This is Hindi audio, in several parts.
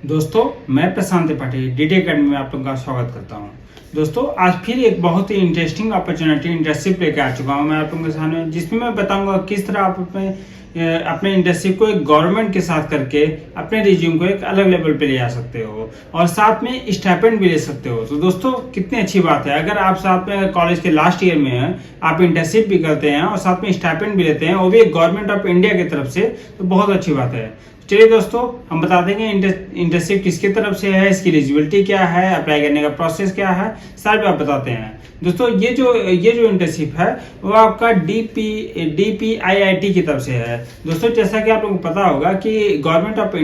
दोस्तों, मैं प्रशांत त्रिपाठी डीडी अकेडमी में आप लोगों का स्वागत करता हूं। दोस्तों, आज फिर एक बहुत ही इंटरेस्टिंग अपॉर्चुनिटी इंटर्नशिप लेकर आ चुका हूं मैं आप लोगों के सामने, जिसमें मैं बताऊंगा किस तरह आप अपने इंटर्नशिप को एक गवर्नमेंट के साथ करके अपने रिज्यूम को एक अलग लेवल पे ले जा सकते हो और साथ में स्टाइपेंड भी ले सकते हो। तो दोस्तों, कितनी अच्छी बात है। अगर आप साथ में कॉलेज के लास्ट ईयर में हैं, आप इंटर्नशिप भी करते हैं और साथ में स्टाइपेंड भी लेते हैं, वो भी गवर्नमेंट ऑफ इंडिया की तरफ से, तो बहुत अच्छी बात है। चलिए दोस्तों, हम बता देंगे इंटर्नशिप किसकी तरफ से है, इसकी एलिजिबिलिटी क्या है, अप्लाई करने का प्रोसेस क्या है, सारी बात बताते हैं। दोस्तों, ये जो इंटर्नशिप है वो आपका DPIIT की तरफ से है। दोस्तों, जैसा कि आप लोगों को पता होगा कि गवर्नमेंट ऑफ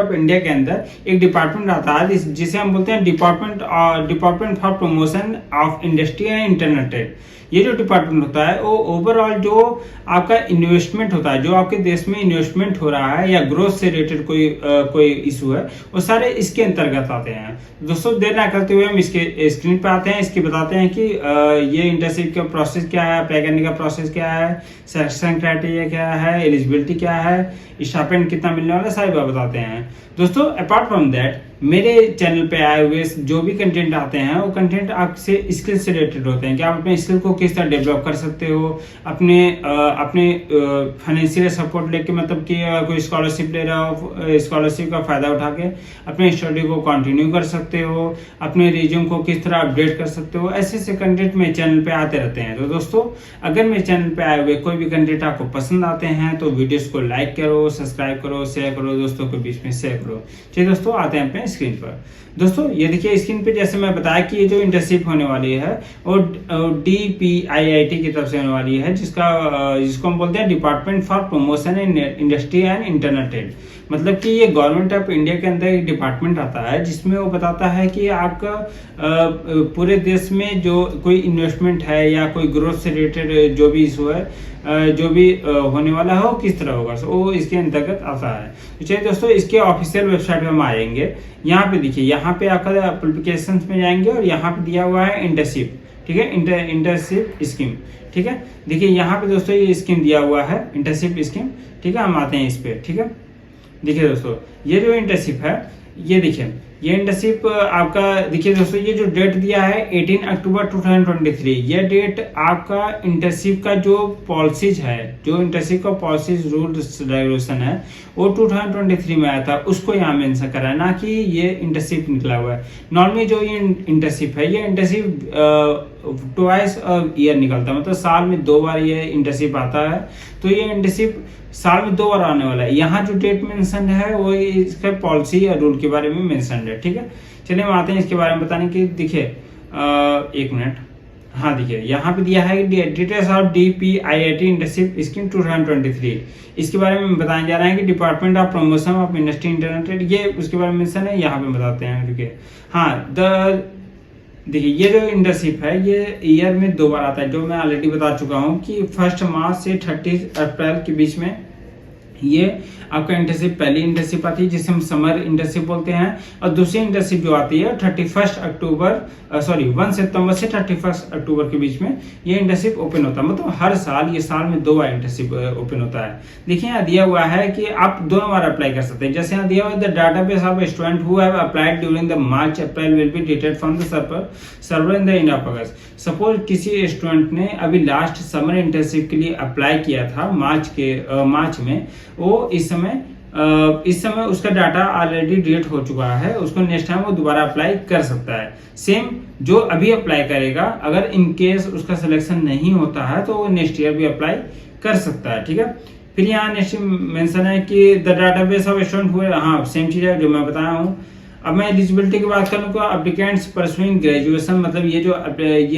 इंडिया के अंदर एक डिपार्टमेंट आता है जिसे हम बोलते हैं department for promotion of industry and internet. ये जो डिपार्टमेंट होता है वो ओवरऑल जो आपका इन्वेस्टमेंट होता है, जो आपके देश में इन्वेस्टमेंट हो रहा है या ग्रोथ से रिलेटेड कोई इशू है, वो सारे इसके अंतर्गत आते हैं। दोस्तों, देर ना करते हुए हम इसके स्क्रीन पे आते हैं, इसकी बताते हैं कि ये इंटर्नशिप का प्रोसेस क्या है, अप्लाई करने का प्रोसेस क्या है, सिलेक्शन क्राइटेरिया क्या है, एलिजिबिलिटी क्या है, स्टाइपेंड कितना मिलने वाला है, सारी बात बताते हैं। दोस्तों, अपार्ट फ्रॉम दैट, मेरे चैनल पे आए हुए जो भी कंटेंट आते हैं वो कंटेंट आपसे स्किल से रिलेटेड होते हैं कि आप अपने स्किल को किस तरह डेवलप कर सकते हो, अपने फाइनेंशियल सपोर्ट लेके, मतलब कि कोई स्कॉलरशिप ले रहा हो, स्कॉलरशिप का फायदा उठा के अपने स्टडी को कंटिन्यू कर सकते हो, अपने रिज्यूम को किस तरह अपडेट कर सकते हो। ऐसे ऐसे कंटेंट मेरे चैनल पे आते रहते हैं। तो दोस्तों, अगर मेरे चैनल पे आए हुए कोई भी कंटेंट आपको पसंद आते हैं तो वीडियोस को लाइक करो, सब्सक्राइब करो, शेयर करो, दोस्तों के बीच में शेयर करो। चलिए दोस्तों, आते हैं अपने स्क्रीन पर। दोस्तों, ये देखिए स्क्रीन पे, जैसे मैं बताया कि ये जो इंटर्नशिप होने वाली है वो DPIIT की तरफ से होने वाली है, जिसको हम बोलते हैं department for promotion in industry and internet. मतलब कि ये गवर्नमेंट ऑफ इंडिया के अंदर एक डिपार्टमेंट आता है जिसमें वो बताता है कि आपका पूरे देश में जो कोई इन्वेस्टमेंट है या कोई ग्रोथ से रिलेटेड जो भी इशू है, जो भी होने वाला है, वो किस तरह होगा, वो इसके अंतर्गत आता है। तो चलिए दोस्तों, इसके ऑफिशियल वेबसाइट पे हम आएंगे। यहाँ पे देखिए, यहाँ पे आपका पब्लिकेशन में जाएंगे और यहाँ पे दिया हुआ है इंटर्नशिप, ठीक है, इंटर्नशिप स्कीम, ठीक है। देखिए यहाँ पे दोस्तों ये स्कीम दिया हुआ है, इंटर्नशिप स्कीम, ठीक है। हम आते हैं इस पे, ठीक है। देखिए दोस्तों, ये जो इंटर्नशिप है, ये देखिए, ये इंटर्नशिप आपका, देखिए दोस्तों, ये जो डेट दिया है 18 अक्टूबर 2023, ये डेट आपका इंटर्नशिप का जो पॉलिसीज है, जो इंटर्नशिप का पॉलिसीज रूल्स रेगुलेशन है, वो 2023 में आया था, उसको यहाँ मेंशन करा है, ना कि ये इंटर्नशिप निकला हुआ है। नॉर्मली जो ये इंटर्नशिप है, ये इंटर्नशिप ट्वाइस ईयर निकलता है, मतलब साल में 2 बार ये इंटर्नशिप आता है। तो ये इंटर्नशिप साल में 2 बार आने वाला है। यहाँ जो डेट मेंशन है वो इसका पॉलिसी या रूल के बारे में मेंशन है, ठीक है। चलिए हम आते हैं इसके बारे में बताने की। देखिए, एक मिनट, हाँ देखिए, यहाँ पे दिया है details of DPIIT internship scheme 2023। इसके बारे में बताया जा रहा है कि department of promotion of industry internet, ये उसके बारे में मेंशन है, यहाँ पे बताते हैं। ठीक है, हाँ, देखिए, ये जो इंटर्नशिप है ये ईयर में 2 बार आता है, जो मैं ऑलरेडी बता चुका हूँ कि 1 मार्च से 30 अप्रैल के बीच में ये आपका इंटर्नशिप, पहली इंटर्नशिप आती है जिसे हम समर इंटर्नशिप बोलते हैं, और दूसरी इंटर्नशिप जो आती है 1 सितंबर से 31 अक्टूबर के बीच में ये इंटर्नशिप ओपन होता है। मतलब हर साल, ये साल में 2 बार इंटर्नशिप ओपन होता है। देखिए, यहाँ दिया हुआ है कि आप दोनों बार अप्लाई कर सकते हैं। जैसे यहाँ दिया हुआ है, the database of student who have applied during the March April will be detected from the server in the end of August. Suppose किसी स्टूडेंट ने अभी लास्ट समर इंटर्नशिप के लिए अप्लाई किया था मार्च में, वो इस समय उसका डाटा ऑलरेडी डिलीट हो चुका है, उसको नेक्स्ट टाइम वो दोबारा अप्लाई कर सकता है। सेम जो अभी अप्लाई करेगा, अगर इन केस उसका सिलेक्शन नहीं होता है तो वो नेक्स्ट ईयर भी अप्लाई कर सकता है, ठीक है। फिर यहाँ नेक्स्ट मेंशन है कि द डाटाबेस ऑफ स्टूडेंट हुए, हाँ सेम चीज है जो मैं बताया हूँ। अब मैं एलिजिबिलिटी की बात करूँ तो एप्लीकेंट्स परसुइंग ग्रेजुएशन, मतलब ये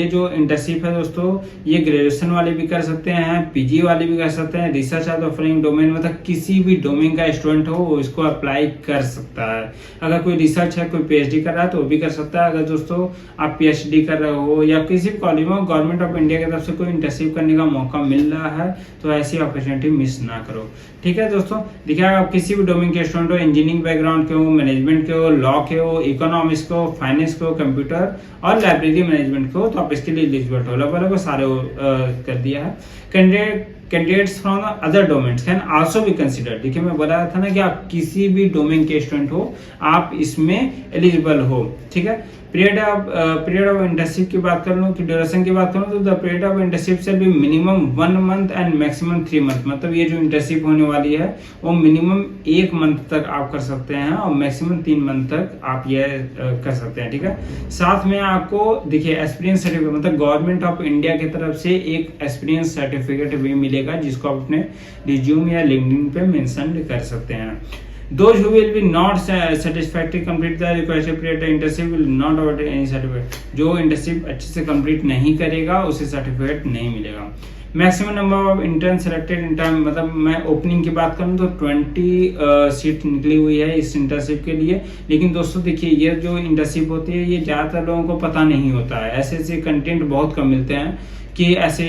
जो इंटर्नशिप है दोस्तों, ये ग्रेजुएशन वाले भी कर सकते हैं, PG वाले भी कर सकते हैं, research of the following domain, मतलब किसी भी डोमेन का स्टूडेंट हो वो इसको अप्लाई कर सकता है। अगर कोई रिसर्च है, कोई PhD कर रहा है तो वो भी कर सकता है। अगर दोस्तों आप PhD कर रहे हो या किसी भी कॉलेज में गवर्नमेंट ऑफ इंडिया की तरफ से कोई इंटर्नशिप करने का मौका मिल रहा है तो ऐसी अपॉर्चुनिटी मिस ना करो, ठीक है दोस्तों। देखिए, आप किसी भी डोमेन के स्टूडेंट हो, इंजीनियरिंग बैकग्राउंड के हो, मैनेजमेंट के हो, लॉ के हो, इकोनॉमिक्स को, फाइनेंस को, कंप्यूटर और लाइब्रेरी मैनेजमेंट को, तो आप इसके लिए एलिजिबल हो। लगभग सारे कर दिया है। Candidate candidates from other domains can also be consider. देखिए मैं बता रहा था ना कि आप किसी भी डोमेन के स्टूडेंट हो, आप इसमें एलिजिबल हो, ठीक है। पीरियड ऑफ इंटर्नशिप की बात कर लूँ कि ड्यूरेशन की बात करूँ तो द पीरियड ऑफ इंटर्नशिप से भी minimum 1 month and maximum 3 month. मतलब ये जो इंटर्नशिप होने वाली है वो मिनिमम 1 मंथ तक आप कर सकते हैं और मैक्सिमम 3 मंथ तक आप ये कर सकते हैं, ठीक है। साथ में आपको देखिए एक्सपीरियंस सर्टिफिकेट, मतलब गवर्नमेंट ऑफ इंडिया की तरफ से एक एक्सपीरियंस सर्टिफिकेट भी मिलेगा जिसको आप अपने रिज्यूम या लिंक्डइन पे मेंशन कर सकते हैं। Those who will be not satisfactory complete the requested period internship will not award any certificate। जो इंटर्नशिप अच्छे से कंप्लीट नहीं करेगा उसे सर्टिफिकेट नहीं मिलेगा। Maximum number of intern selected in time, मतलब मैं ओपनिंग की बात करूं तो 20 सीट निकली हुई है इस इंटर्नशिप के लिए। लेकिन दोस्तों देखिए ये जो इंटर्नशिप होती है ये ज़्यादातर लोगों को पता नहीं होता है, ऐसे कंटेंट बहुत कम मिलते हैं कि ऐसे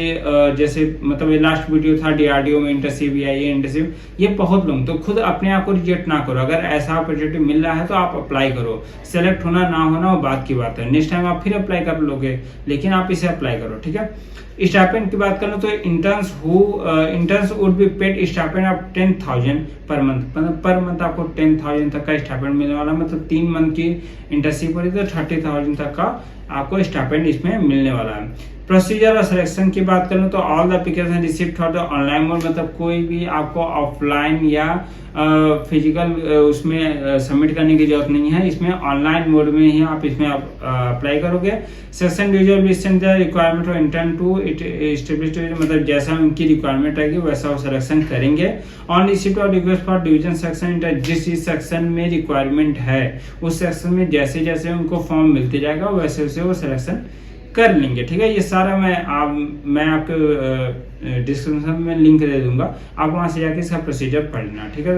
जैसे मतलब ये लास्ट वीडियो था DRDO में इंटर्नशिप या ये इंटर्नशिप, ये बहुत लोग, तो खुद अपने आप को रिजेक्ट ना करो। अगर ऐसा अपॉर्चुनिटी मिल रहा है तो आप अप्लाई करो, सेलेक्ट होना ना होना वो बात की बात है, नेक्स्ट टाइम आप फिर अप्लाई कर लोगे, लेकिन आप इसे अप्लाई करो, ठीक है। स्टाइपेंड की बात करूं तो interns would be paid stipend of 10,000 per month, मतलब पर मंथ आपको 10,000 तक का स्टाइपेंड मिलने वाला, मतलब 3 मंथ की इंटर्नशिप हो रही तो 30,000 तक का आपको स्टाइपेंड इसमें मिलने वाला है। प्रोसीजर और सिलेक्शन की बात करूं तो all the application received for the online mode, मतलब कोई भी आपको ऑफलाइन या फिजिकल उसमें सबमिट करने की जरूरत नहीं है, इसमें ऑनलाइन मोड में ही आप इसमें अप्लाई करोगे। Section usually will send the requirement of intern to it established, मतलब जैसा उनकी रिक्वायरमेंट रहेगी वैसा वो सिलेक्शन करेंगे। ऑन रिसीप्ट और request for division section inter, जिस सेक्शन में रिक्वायरमेंट है उस सेक्शन में जैसे जैसे उनको फॉर्म मिलते जाएगा वैसे वैसे वो सिलेक्शन कर लेंगे, ठीक है। ये सारा मैं आपको डिस्क्रिप्शन में लिंक दे दूंगा, आप वहां से जाके इसका प्रोसीजर पढ़ लेना, ठीक है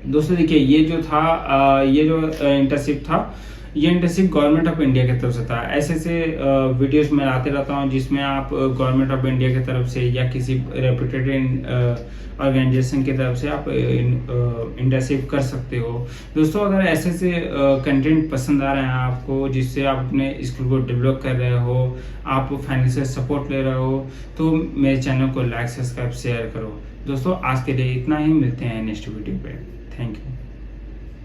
दोस्तों देखिए ये जो था ये जो इंटर्नशिप था ये इंटर्नशिप गवर्नमेंट ऑफ इंडिया की तरफ से था। ऐसे वीडियोस मैं लाते रहता हूँ जिसमें आप गवर्नमेंट ऑफ इंडिया की तरफ से या किसी रेप्यूटेड ऑर्गेनाइजेशन की तरफ से आप इंटर्नशिप कर सकते हो। दोस्तों अगर ऐसे कंटेंट पसंद आ रहे हैं आपको, जिससे आप अपने स्किल को डेवलप कर रहे हो, आप फाइनेंशियल सपोर्ट ले रहे हो, तो मेरे चैनल को लाइक सब्सक्राइब शेयर करो। दोस्तों आज के लिए इतना ही, मिलते हैं नेक्स्ट वीडियो पे। Thank you.